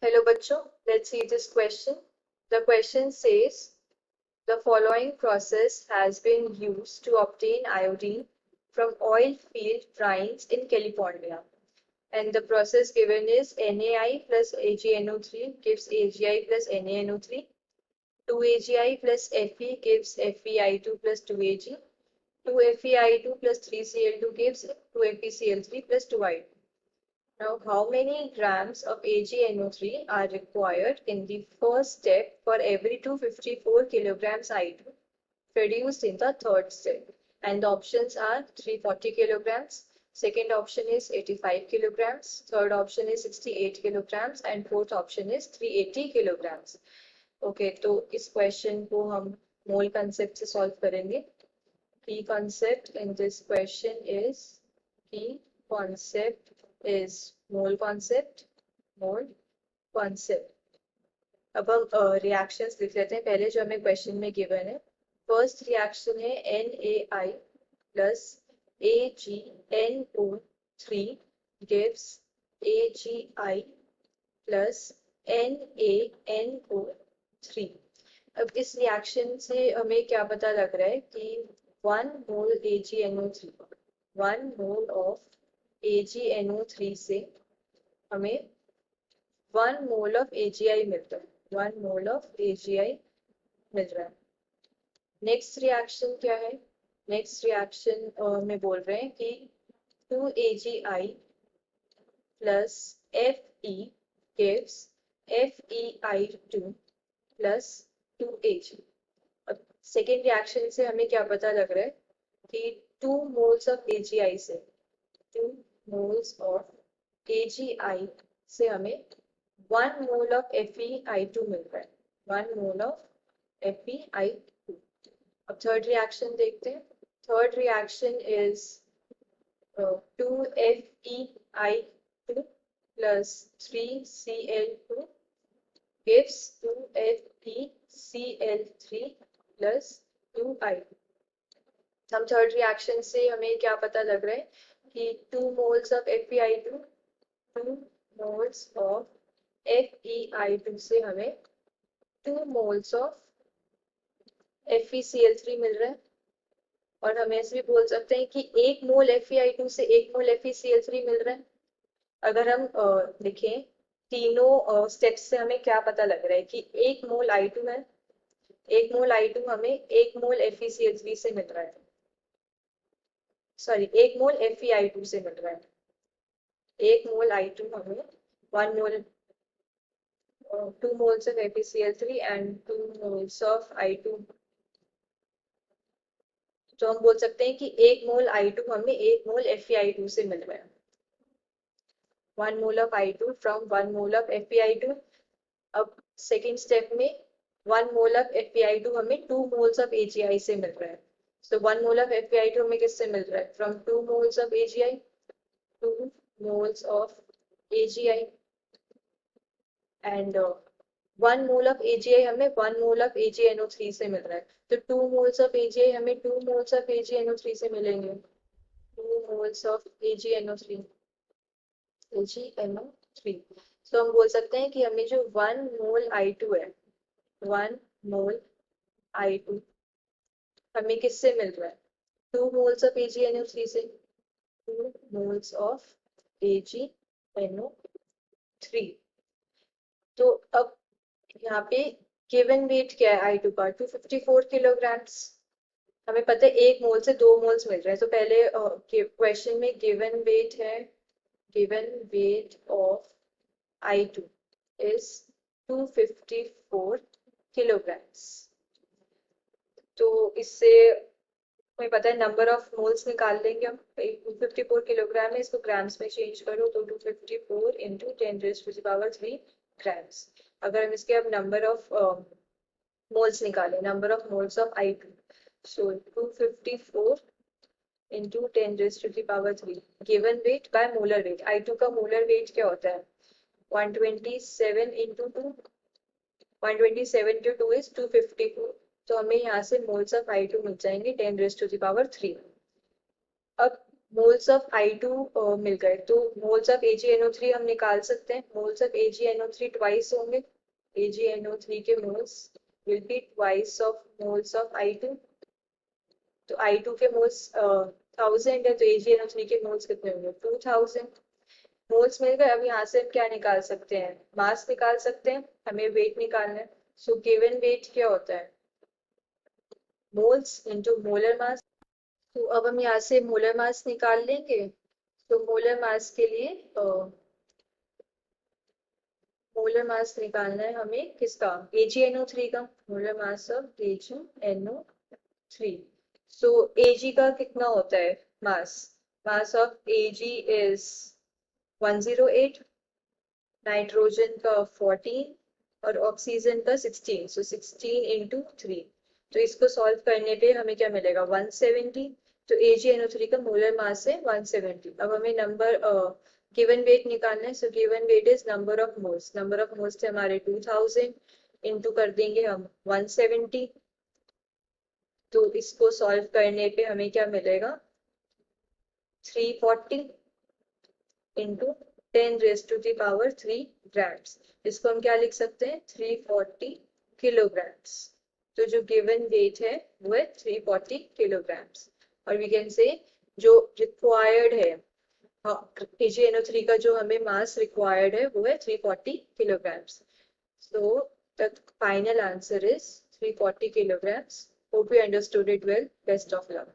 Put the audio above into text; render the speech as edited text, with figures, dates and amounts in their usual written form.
Hello bachcho, let's see this question. The question says, the following process has been used to obtain iodine from oil field brines in California. And the process given is NaI plus AgNO3 gives AgI plus NaNO3. 2AgI plus Fe gives FeI2 plus 2Ag. 2FeI2 plus 3Cl2 gives 2FeCl3 plus 2I2. Now, how many grams of AgNO3 are required in the first step for every 254 kilograms I2 produced in the third step? And the options are 340 kilograms, second option is 85 kilograms, third option is 68 kilograms and fourth option is 380 kilograms. Okay, तो इस question को हम मोल concept से solve करेंगे. Key concept in this question is mole concept. अब हम reactions लिख लेते हैं. पहले जो हमें क्वेश्चन में गिवन है, फर्स्ट रिएक्शन है NaI plus AgNO3 gives AgI plus NaNO3. अब इस रिएक्शन से हमें क्या पता लग रहा है कि 1 mole AgNO3, 1 mole of AgNO3 से हमें 1 mole of AgI मिलता है. 1 mole of AgI मिल रहा है. नेक्स्ट रिएक्शन क्या है? नेक्स्ट रिएक्शन में बोल रहे हैं कि 2AgI plus Fe gives FeI2 plus 2Ag. अब सेकेंड रिएक्शन से हमें क्या पता लग रहा है कि 2 moles of AgI से 2 moles of AgI से हमें 1 mole of FeI2 मिल रहा है. 1 mole of FeI2. अब थर्ड रिएक्शन देखते हैं. Third reaction is 2FeI2 plus 3Cl2 gives 2FeCl3 plus 2I. हम थर्ड रिएक्शन से हमें क्या पता लग रहा है कि 2 moles of FeI2, 2 moles of FeI2 से हमें 2 moles of FeCl3 मिल रहा है. और हम ऐसे भी बोल सकते हैं कि 1 मोल FeI2 से 1 मोल FeCl3 मिल रहा है. अगर हम लिखें तीनों स्टेप्स से हमें क्या पता लग रहा है कि 1 मोल I2 है, 1 मोल I2 हमें 1 मोल FeCl3 से मिल रहा है. सॉरी, 1 मोल FeI2 से मिल रहा है. 1 मोल I2 हमें 1 मोल 2 moles of FeCl3 and 2 moles of I2. तो हम बोल सकते हैं कि 1 मोल I2 हमें 1 मोल FeI2 से मिल रहा है. 1 mole of I2 from 1 mole of FeI2. अब सेकेंड स्टेप में 1 mole of FeI2 हमें 2 moles of AgI से मिल रहा है. So 1 mole of FeI2 हमें किससे मिल रहा है? From 2 moles of AgI. 2 moles of AgI and 1 mole of AgI हमें 1 mole of AgNO3 से मिल रहा है. तो 2 moles of AgI हमें 2 moles of AgNO3 से मिलेंगे. 2 moles of AgNO3. तो हम बोल सकते हैं कि हमें जो 1 मोल I2 है, 1 मोल I2 हमें किससे मिल रहा है? 2 moles of AgNO3 से. 2 moles of AgNO3. तो अब यहाँ पे गिवन वेट क्या है I2 का? 254 किलोग्राम्स. हमें पता है 1 मोल से 2 मोल्स मिल रहे हैं. तो पहले क्वेश्चन में गिवन वेट है, given weight of I2 is 254 kilograms. तो इससे हमें पता है नंबर ऑफ मोल्स निकाल लेंगे हम. 254 किलोग्राम है, इसको ग्राम्स में चेंज करो तो 254 into 10⁻³ ग्राम्स. अगर हम इसके अब नंबर ऑफ मोल्स निकालें, number of moles of I2, so 254 into 10⁻³ given weight by molar weight. I2 का मोलर वेट क्या होता है? 127 into 2. 127 into 2 is 254. तो हमें यहाँ से मोल्स ऑफ I2 मिल जाएंगे 10⁻³. अब मोल्स ऑफ I2 मिल गए, तो मोल्स ऑफ AgNO3 हम निकाल सकते हैं। मोल्स ऑफ AgNO3 ट्वाइस होंगे, AgNO3 के moles will be twice of moles of I2। तो I2 के मोल्स 1000 है, तो AgNO3 के मोल्स कितने होंगे? 2000 मोल्स मिल गए। अब यहाँ से हम क्या निकाल सकते हैं? मास निकाल सकते हैं, हमें वेट निकालना है। सो गिवन वेट क्या होता है? Moles into molar mass. तो अब हम यहाँ से मोलर मास निकाल लेंगे। तो मोलर मास के लिए मोलर मास निकालना है हमें किसका? AgNO3 का। Molar mass of AgNO3। So Ag का कितना होता है मास? Mass of Ag is 108, nitrogen का 14 और ऑक्सीजन का 16। So 16 into 3। तो इसको सॉल्व करने पे हमें क्या मिलेगा? 170। तो AgNO3 का मोलर मास है 170। अब हमें नंबर गिवन वेट निकालना है। So given weight is number of moles. Number of moles थे हमारे 2000, इंटू कर देंगे हम 170। तो इसको सॉल्व करने पे हमें क्या मिलेगा? 340 इंटू 10⁻³ ग्राम्स। इसको हम क्या लिख सकते हैं? 340 किलोग्राम्स। तो जो गिवन वेट है वो है 340 किलोग्राम्स। और वी कैन से जो रिक्वायर्ड है, AgNO3 का जो हमें मास रिक्वायर्ड है वो है 340 kilograms. So the final answer is 340 kilograms. Hope you understood it well. Best of luck.